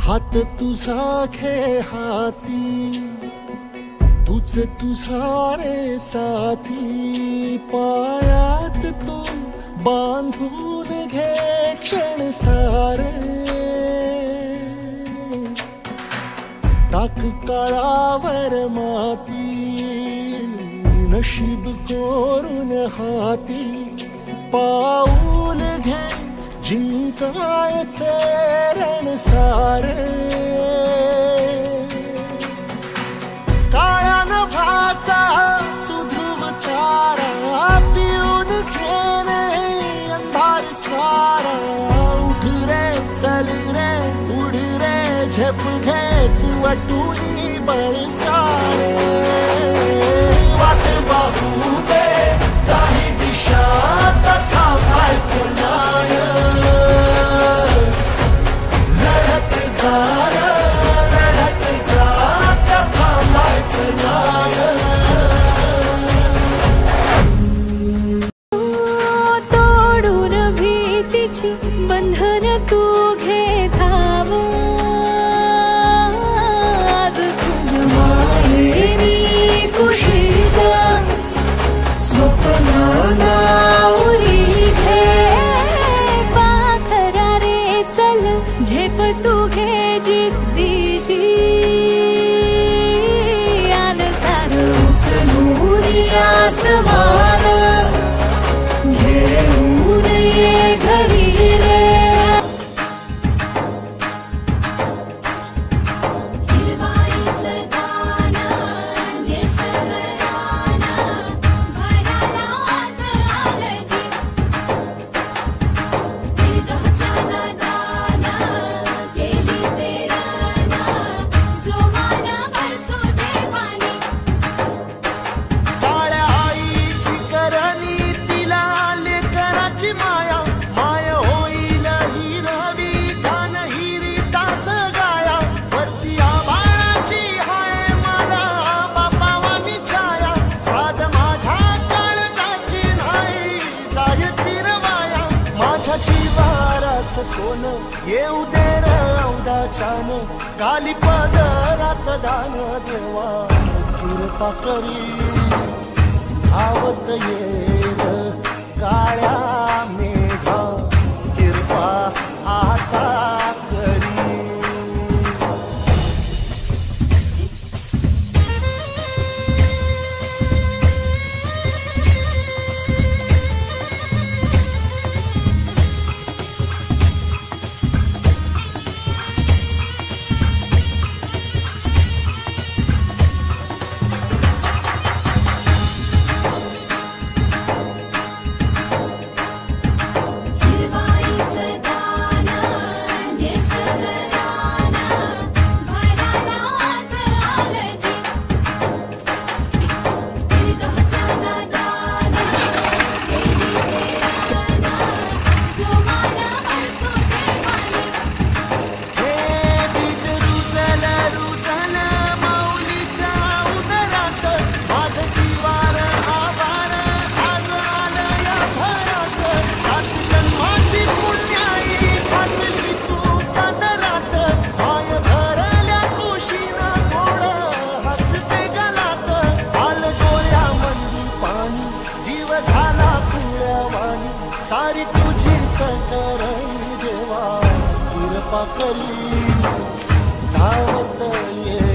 हात तुझा घे हाती, तुझ तुझारे साथी, पायात तू बांधून घे क्षण सारे, टाक काळावर माती, नशीब कोरून हाती, पाऊल घे जिंकायचे रण सारे, काळ्या नभाचा तू ध्रुव तारा, पिऊन घेणे अंधार सारा, उठ रे चल रे उड रे झेप घे तू वाटूनी बळ सारे, वाट पाहू दे काही दिशा थांबायचं नाय, लढत जा थांबायचं नाय, तोडून भीतीची बंधन तू घे धाव, आज तुझ मायेरी कुशीत स्वप्नांना उरी घे, पाखरा रे चल झेप तू घे जिद्दीची, आसमान घेऊन ये घरी रे, हिरवाईचं दान नेसलं रान, भराला आज आलं जी, विरहाच्या नादान केली पेरण, जोमान बरसू दे पाणी, माया माय होईल हिरवी धान हिरीताच गाया, वरती आभाळाची हाय मला बापावानी छाया, साध माझ्या काळजाची नाही जाय चिरवाया, माझ्या शिवाराचं सोनं येऊ दे र औदाच्यान, गाली पदरात दान देवा कृपा करी, धावत येईल काळ्या मेघा कृपा आता करी, सारी तुझीच करई देवा कृपा करी, धावत ये